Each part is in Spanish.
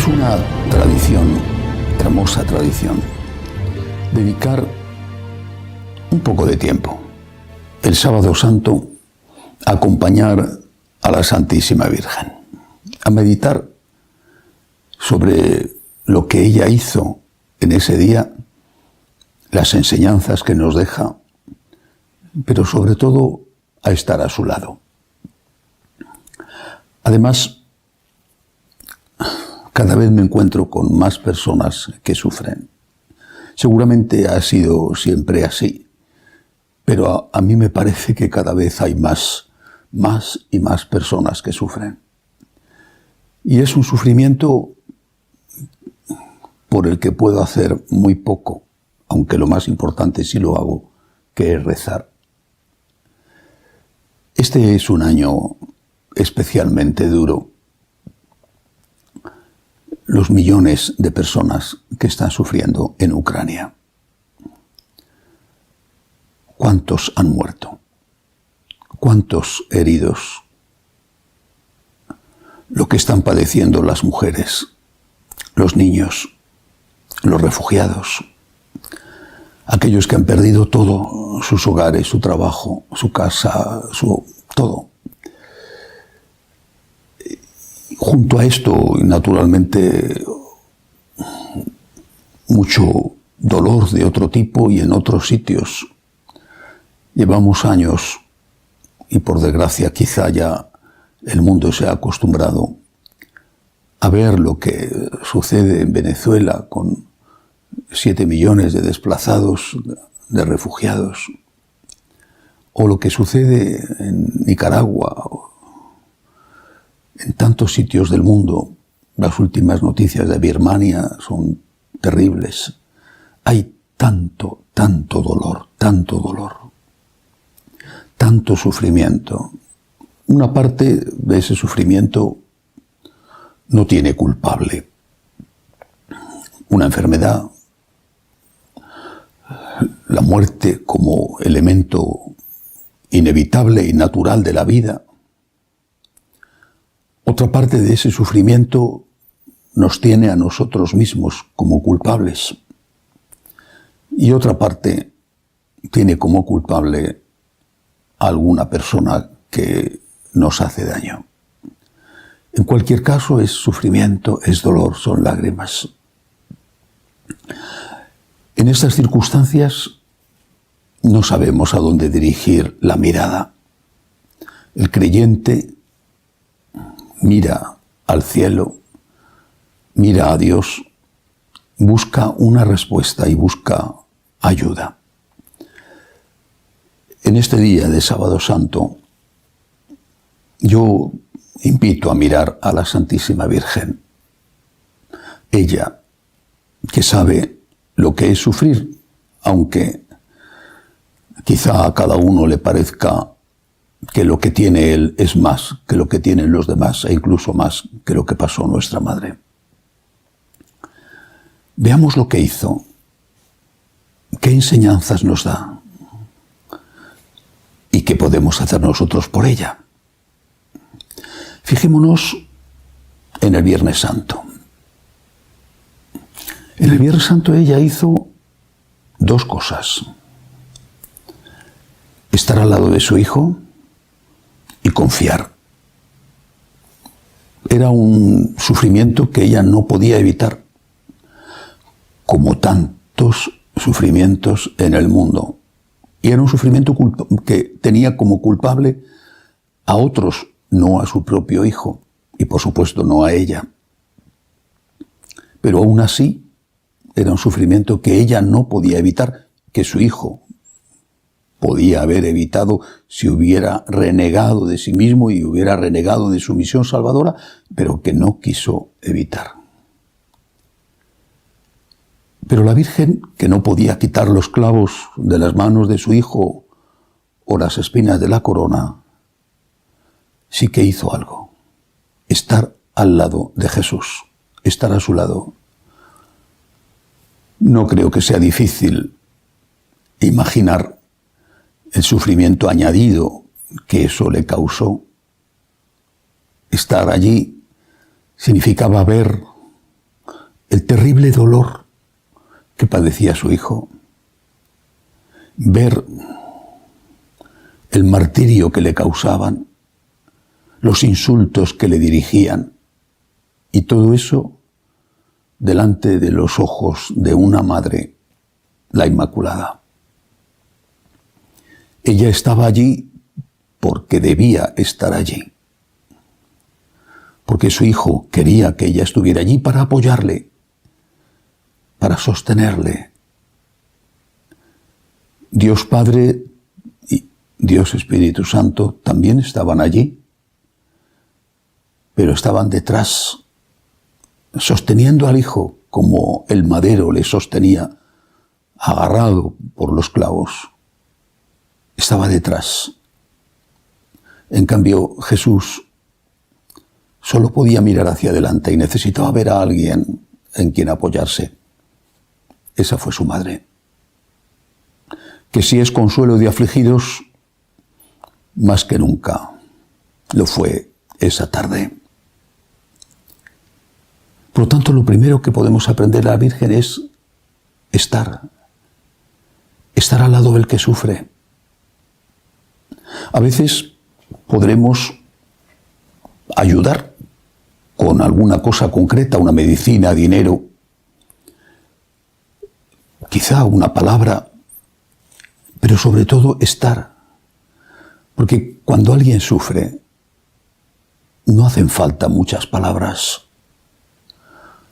Es una tradición, hermosa tradición, dedicar un poco de tiempo, el Sábado Santo, a acompañar a la Santísima Virgen, a meditar sobre lo que ella hizo en ese día, las enseñanzas que nos deja, pero sobre todo a estar a su lado. Además, cada vez me encuentro con más personas que sufren. Seguramente ha sido siempre así, pero a mí me parece que cada vez hay más y más personas que sufren. Y es un sufrimiento por el que puedo hacer muy poco, aunque lo más importante sí lo hago, que es rezar. Este es un año especialmente duro. Los millones de personas que están sufriendo en Ucrania. ¿Cuántos han muerto? ¿Cuántos heridos? Lo que están padeciendo las mujeres, los niños, los refugiados, aquellos que han perdido todo, sus hogares, su trabajo, su casa, todo. Junto a esto, naturalmente, mucho dolor de otro tipo y en otros sitios. Llevamos años, y por desgracia quizá ya el mundo se ha acostumbrado a ver lo que sucede en Venezuela con 7 millones de desplazados, de refugiados, o lo que sucede en Nicaragua, en tantos sitios del mundo. Las últimas noticias de Birmania son terribles. Hay tanto dolor, tanto sufrimiento. Una parte de ese sufrimiento no tiene culpable. Una enfermedad, la muerte como elemento inevitable y natural de la vida. Otra parte de ese sufrimiento nos tiene a nosotros mismos como culpables. Y otra parte tiene como culpable a alguna persona que nos hace daño. En cualquier caso, es sufrimiento, es dolor, son lágrimas. En estas circunstancias no sabemos a dónde dirigir la mirada. El creyente mira al cielo, mira a Dios, busca una respuesta y busca ayuda. En este día de Sábado Santo, yo invito a mirar a la Santísima Virgen. Ella, que sabe lo que es sufrir, aunque quizá a cada uno le parezca que lo que tiene él es más que lo que tienen los demás, e incluso más que lo que pasó nuestra madre. Veamos lo que hizo. ¿Qué enseñanzas nos da? ¿Y qué podemos hacer nosotros por ella? Fijémonos en el Viernes Santo. En el Viernes Santo ella hizo dos cosas. Estar al lado de su hijo y confiar. Era un sufrimiento que ella no podía evitar, como tantos sufrimientos en el mundo. Y era un sufrimiento que tenía como culpable a otros, no a su propio hijo, y por supuesto no a ella. Pero aún así, era un sufrimiento que ella no podía evitar, que su hijo podía haber evitado si hubiera renegado de sí mismo y hubiera renegado de su misión salvadora, pero que no quiso evitar. Pero la Virgen, que no podía quitar los clavos de las manos de su hijo o las espinas de la corona, sí que hizo algo. Estar al lado de Jesús, estar a su lado. No creo que sea difícil imaginar el sufrimiento añadido que eso le causó. Estar allí significaba ver el terrible dolor que padecía su hijo, ver el martirio que le causaban, los insultos que le dirigían, y todo eso delante de los ojos de una madre, la Inmaculada. Ella estaba allí porque debía estar allí, porque su hijo quería que ella estuviera allí para apoyarle, para sostenerle. Dios Padre y Dios Espíritu Santo también estaban allí, pero estaban detrás, sosteniendo al hijo como el madero le sostenía, agarrado por los clavos. Estaba detrás. En cambio, Jesús solo podía mirar hacia adelante y necesitaba ver a alguien en quien apoyarse. Esa fue su madre. Que si es consuelo de afligidos, más que nunca lo fue esa tarde. Por lo tanto, lo primero que podemos aprender de la Virgen es estar al lado del que sufre. A veces podremos ayudar con alguna cosa concreta, una medicina, dinero, quizá una palabra, pero sobre todo estar. Porque cuando alguien sufre, no hacen falta muchas palabras.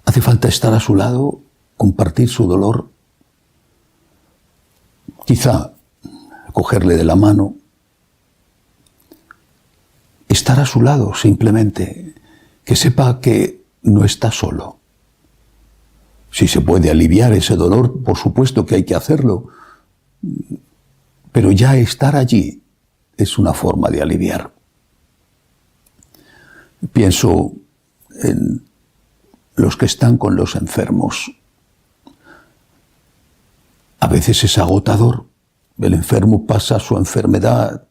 Hace falta estar a su lado, compartir su dolor, quizá cogerle de la mano, estar a su lado simplemente, que sepa que no está solo. Si se puede aliviar ese dolor, por supuesto que hay que hacerlo, pero ya estar allí es una forma de aliviar. Pienso en los que están con los enfermos. A veces es agotador. El enfermo pasa su enfermedad,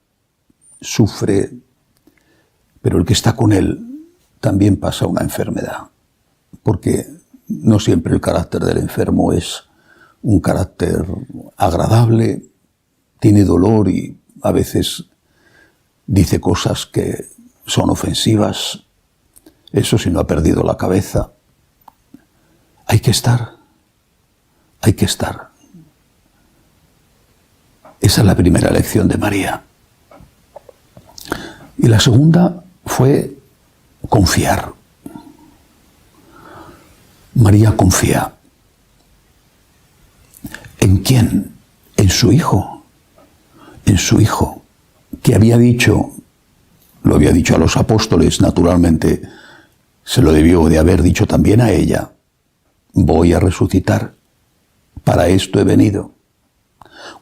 sufre, pero el que está con él también pasa una enfermedad, porque no siempre el carácter del enfermo es un carácter agradable, tiene dolor y a veces dice cosas que son ofensivas. Eso si no ha perdido la cabeza. Hay que estar. Esa es la primera lección de María. Y la segunda fue confiar. María confía. ¿En quién? En su hijo. En su hijo, que había dicho, lo había dicho a los apóstoles, naturalmente, se lo debió de haber dicho también a ella. Voy a resucitar. Para esto he venido.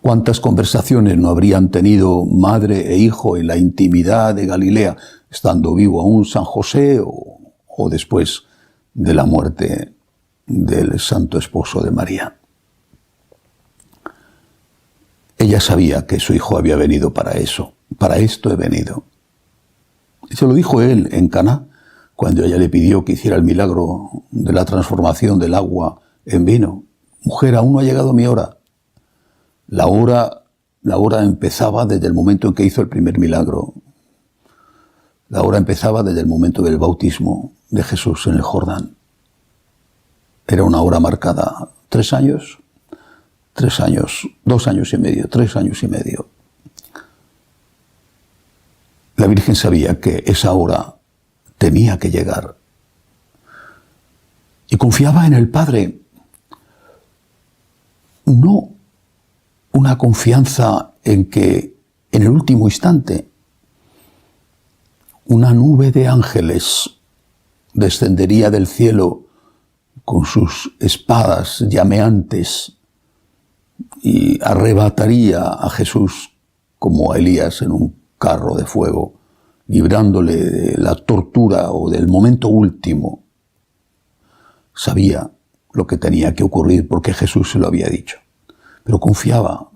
¿Cuántas conversaciones no habrían tenido madre e hijo en la intimidad de Galilea, estando vivo aún San José o después de la muerte del santo esposo de María? Ella sabía que su hijo había venido para eso. Para esto he venido. Y se lo dijo él en Caná, cuando ella le pidió que hiciera el milagro de la transformación del agua en vino. Mujer, aún no ha llegado mi hora. La hora empezaba desde el momento en que hizo el primer milagro. La hora empezaba desde el momento del bautismo de Jesús en el Jordán. Era una hora marcada. 3 años, 3 años, 2 años y medio, 3 años y medio. La Virgen sabía que esa hora tenía que llegar. Y confiaba en el Padre. No una confianza en que en el último instante una nube de ángeles descendería del cielo con sus espadas llameantes y arrebataría a Jesús como a Elías en un carro de fuego, librándole de la tortura o del momento último. Sabía lo que tenía que ocurrir porque Jesús se lo había dicho, pero confiaba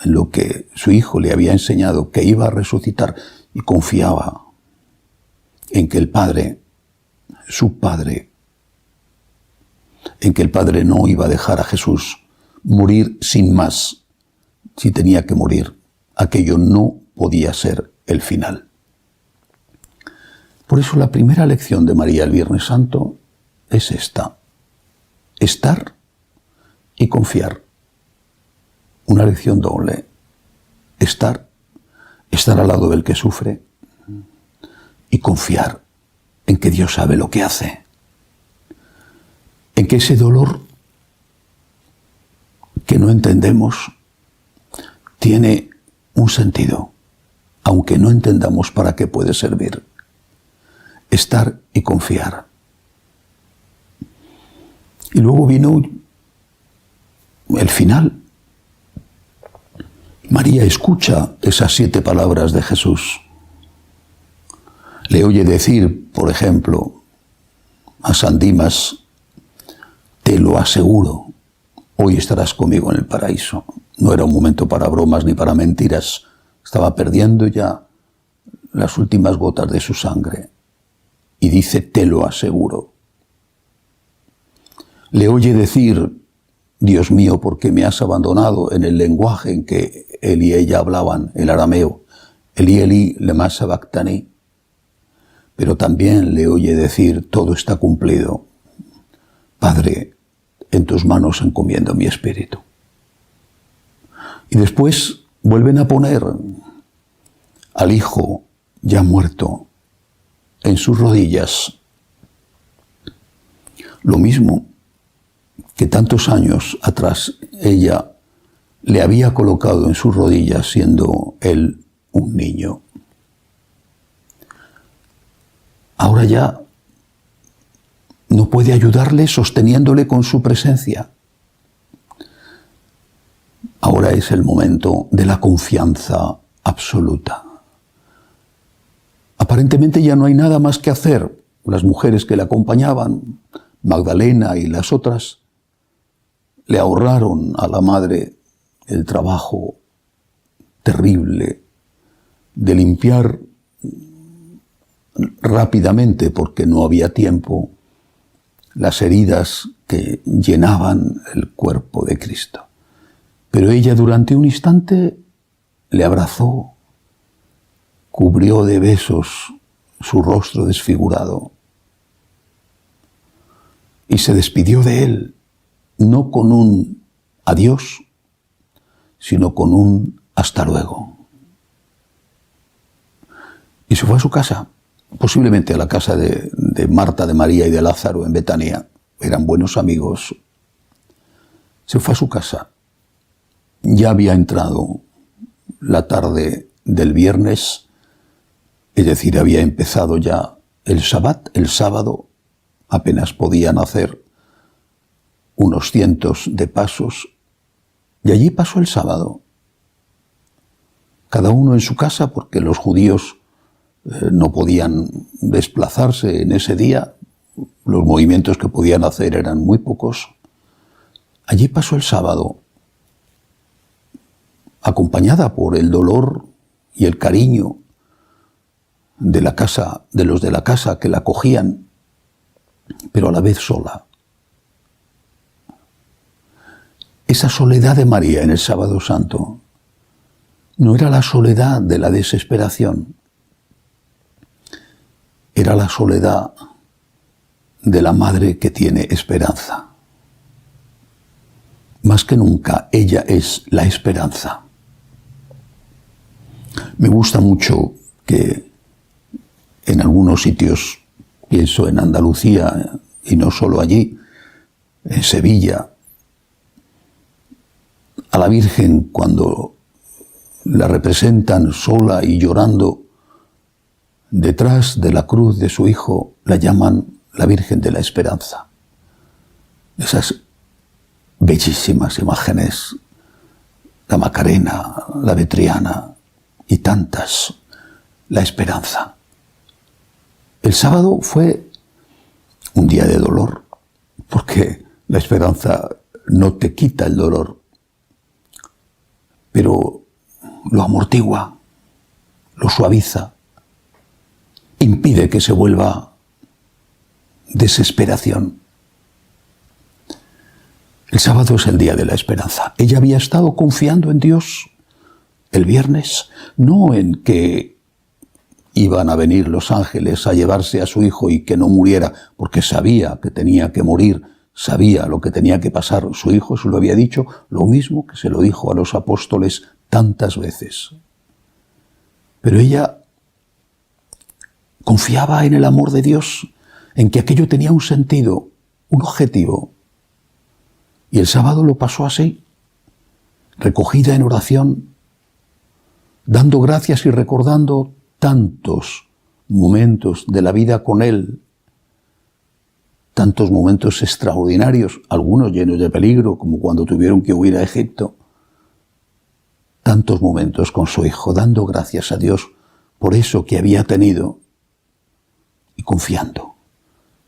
en lo que su hijo le había enseñado, que iba a resucitar, y confiaba en que el Padre, su Padre, en que el Padre no iba a dejar a Jesús morir sin más. Si tenía que morir, aquello no podía ser el final. Por eso la primera lección de María el Viernes Santo es esta: estar y confiar. Una lección doble. Estar al lado del que sufre y confiar en que Dios sabe lo que hace. En que ese dolor que no entendemos tiene un sentido, aunque no entendamos para qué puede servir. Estar y confiar. Y luego vino el final. María escucha esas 7 palabras de Jesús. Le oye decir, por ejemplo, a San Dimas: te lo aseguro, hoy estarás conmigo en el paraíso. No era un momento para bromas ni para mentiras. Estaba perdiendo ya las últimas gotas de su sangre. Y dice: te lo aseguro. Le oye decir: Dios mío, ¿por qué me has abandonado?, en el lenguaje en que él y ella hablaban, el arameo. Elí, Elí, lema sabactani. Pero también le oye decir: todo está cumplido. Padre, en tus manos encomiendo mi espíritu. Y después vuelven a poner al Hijo ya muerto en sus rodillas. Lo mismo que tantos años atrás ella le había colocado en sus rodillas siendo él un niño. Ahora ya no puede ayudarle sosteniéndole con su presencia. Ahora es el momento de la confianza absoluta. Aparentemente ya no hay nada más que hacer. Las mujeres que le acompañaban, Magdalena y las otras, le ahorraron a la madre el trabajo terrible de limpiar rápidamente, porque no había tiempo, las heridas que llenaban el cuerpo de Cristo. Pero ella durante un instante le abrazó, cubrió de besos su rostro desfigurado y se despidió de él, no con un adiós, sino con un hasta luego. Y se fue a su casa, posiblemente a la casa de Marta, de María y de Lázaro en Betania. Eran buenos amigos. Se fue a su casa. Ya había entrado la tarde del viernes, es decir, había empezado ya el sábado, apenas podían hacer unos cientos de pasos, y allí pasó el sábado. Cada uno en su casa, porque los judíos no podían desplazarse en ese día, los movimientos que podían hacer eran muy pocos. Allí pasó el sábado, acompañada por el dolor y el cariño de la casa, de los de la casa que la acogían, pero a la vez sola. Esa soledad de María en el Sábado Santo no era la soledad de la desesperación, era la soledad de la madre que tiene esperanza. Más que nunca, ella es la esperanza. Me gusta mucho que en algunos sitios, pienso en Andalucía y no solo allí, en Sevilla, a la Virgen, cuando la representan sola y llorando detrás de la cruz de su hijo, la llaman la Virgen de la Esperanza. Esas bellísimas imágenes, la Macarena, la Betriana y tantas, la esperanza. El sábado fue un día de dolor, porque la esperanza no te quita el dolor, pero lo amortigua, lo suaviza, impide que se vuelva desesperación. El sábado es el día de la esperanza. Ella había estado confiando en Dios el viernes, no en que iban a venir los ángeles a llevarse a su hijo y que no muriera, porque sabía que tenía que morir, sabía lo que tenía que pasar. Su hijo se lo había dicho, lo mismo que se lo dijo a los apóstoles tantas veces. Pero ella confiaba en el amor de Dios, en que aquello tenía un sentido, un objetivo. Y el sábado lo pasó así, recogida en oración, dando gracias y recordando tantos momentos de la vida con Él, tantos momentos extraordinarios, algunos llenos de peligro, como cuando tuvieron que huir a Egipto, tantos momentos con su hijo, dando gracias a Dios por eso que había tenido y confiando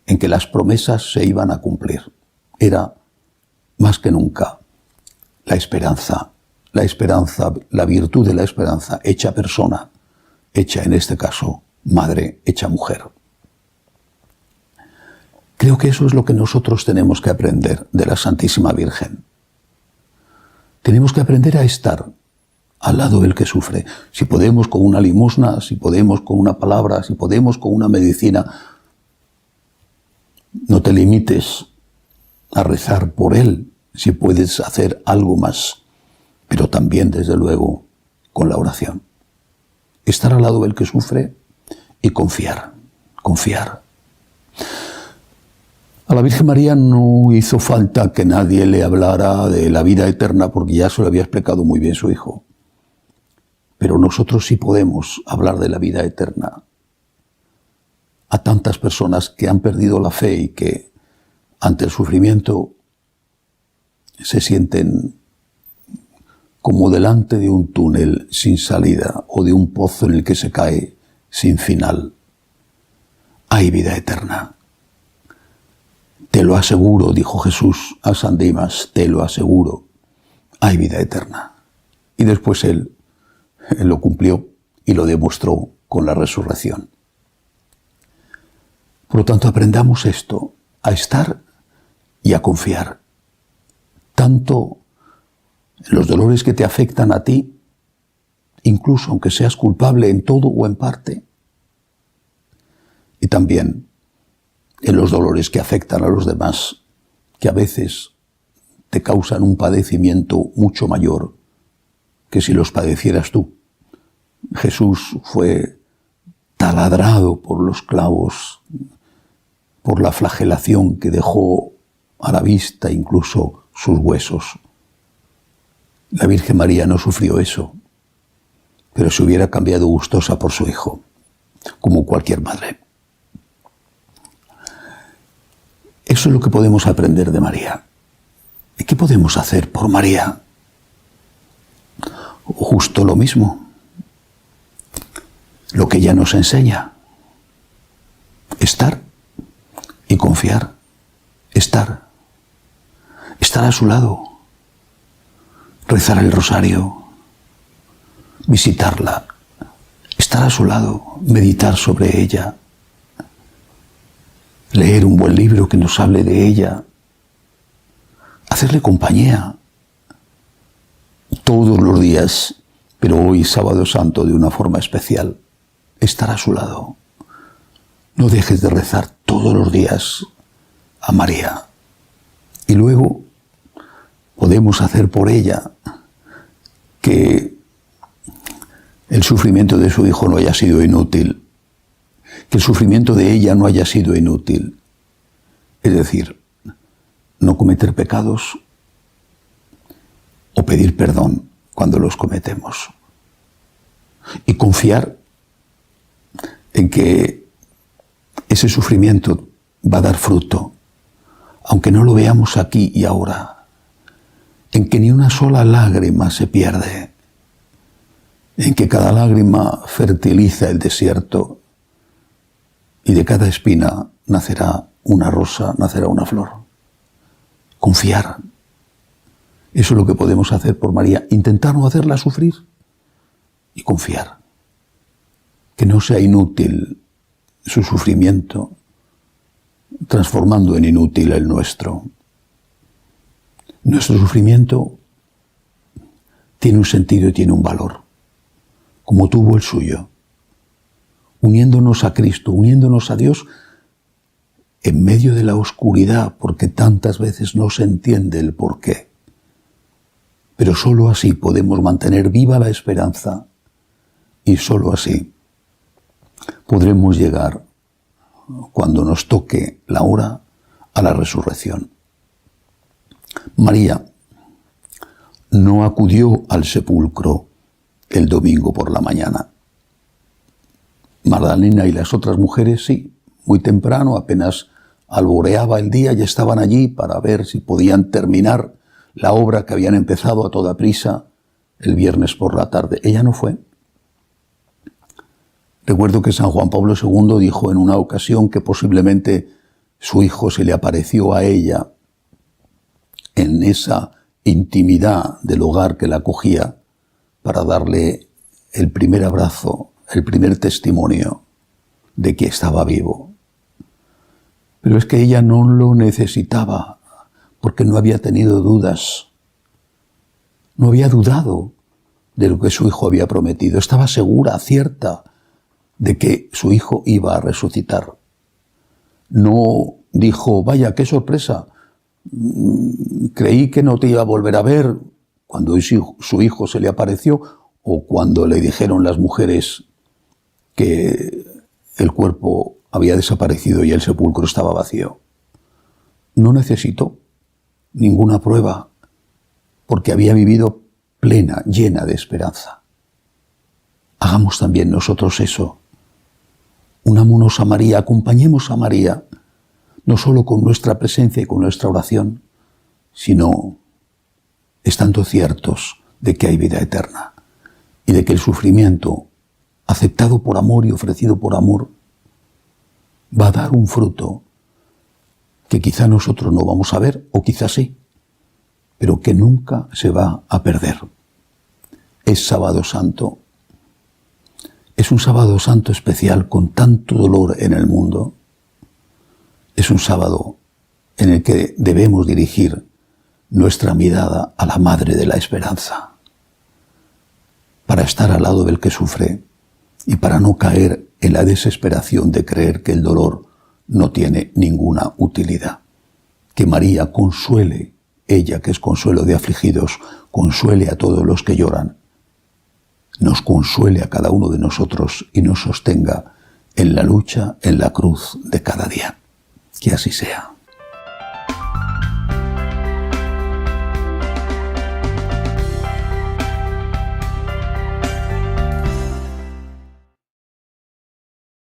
en que las promesas se iban a cumplir. Era más que nunca la esperanza, la virtud de la esperanza hecha persona, hecha en este caso madre, hecha mujer. Creo que eso es lo que nosotros tenemos que aprender de la Santísima Virgen. Tenemos que aprender a estar al lado del que sufre. Si podemos con una limosna, si podemos con una palabra, si podemos con una medicina, no te limites a rezar por él, si puedes hacer algo más, pero también, desde luego, con la oración. Estar al lado del que sufre y confiar. A la Virgen María no hizo falta que nadie le hablara de la vida eterna, porque ya se lo había explicado muy bien su hijo. Pero nosotros sí podemos hablar de la vida eterna a tantas personas que han perdido la fe y que ante el sufrimiento se sienten como delante de un túnel sin salida o de un pozo en el que se cae sin final. Hay vida eterna. Te lo aseguro, dijo Jesús a San Dimas, te lo aseguro, hay vida eterna. Y después él lo cumplió y lo demostró con la resurrección. Por lo tanto, aprendamos esto, a estar y a confiar, tanto en los dolores que te afectan a ti, incluso aunque seas culpable en todo o en parte, y también en los dolores que afectan a los demás, que a veces te causan un padecimiento mucho mayor que si los padecieras tú. Jesús fue taladrado por los clavos, por la flagelación que dejó a la vista incluso sus huesos. La Virgen María no sufrió eso, pero se hubiera cambiado gustosa por su hijo, como cualquier madre. Eso es lo que podemos aprender de María. ¿Y qué podemos hacer por María? Justo lo mismo. Lo que ella nos enseña. Estar y confiar. Estar a su lado. Rezar el rosario. Visitarla. Estar a su lado. Meditar sobre ella. Leer un buen libro que nos hable de ella, hacerle compañía todos los días, pero hoy Sábado Santo de una forma especial, estar a su lado. No dejes de rezar todos los días a María. Y luego podemos hacer por ella que el sufrimiento de su hijo no haya sido inútil, que el sufrimiento de ella no haya sido inútil. Es decir, no cometer pecados o pedir perdón cuando los cometemos. Y confiar en que ese sufrimiento va a dar fruto, aunque no lo veamos aquí y ahora, en que ni una sola lágrima se pierde, en que cada lágrima fertiliza el desierto y de cada espina nacerá una rosa, nacerá una flor. Confiar. Eso es lo que podemos hacer por María. Intentar no hacerla sufrir y confiar. Que no sea inútil su sufrimiento, transformando en inútil el nuestro. Nuestro sufrimiento tiene un sentido y tiene un valor, como tuvo el suyo, uniéndonos a Cristo, uniéndonos a Dios en medio de la oscuridad, porque tantas veces no se entiende el porqué. Pero sólo así podemos mantener viva la esperanza y sólo así podremos llegar, cuando nos toque la hora, a la resurrección. María no acudió al sepulcro el domingo por la mañana. Magdalena y las otras mujeres sí, muy temprano, apenas alboreaba el día, ya estaban allí para ver si podían terminar la obra que habían empezado a toda prisa el viernes por la tarde. Ella no fue. Recuerdo que San Juan Pablo II dijo en una ocasión que posiblemente su hijo se le apareció a ella en esa intimidad del hogar que la acogía para darle el primer abrazo, el primer testimonio de que estaba vivo. Pero es que ella no lo necesitaba, porque no había tenido dudas. No había dudado de lo que su hijo había prometido. Estaba segura, cierta, de que su hijo iba a resucitar. No dijo, vaya, qué sorpresa, creí que no te iba a volver a ver cuando su hijo se le apareció, o cuando le dijeron las mujeres que el cuerpo había desaparecido y el sepulcro estaba vacío. No necesitó ninguna prueba, porque había vivido plena, llena de esperanza. Hagamos también nosotros eso. Unámonos a María, acompañemos a María, no solo con nuestra presencia y con nuestra oración, sino estando ciertos de que hay vida eterna y de que el sufrimiento, aceptado por amor y ofrecido por amor, va a dar un fruto que quizá nosotros no vamos a ver, o quizá sí, pero que nunca se va a perder. Es Sábado Santo. Es un Sábado Santo especial con tanto dolor en el mundo. Es un sábado en el que debemos dirigir nuestra mirada a la Madre de la Esperanza, para estar al lado del que sufre y para no caer en la desesperación de creer que el dolor no tiene ninguna utilidad. Que María consuele, ella que es consuelo de afligidos, consuele a todos los que lloran, nos consuele a cada uno de nosotros y nos sostenga en la lucha, en la cruz de cada día. Que así sea.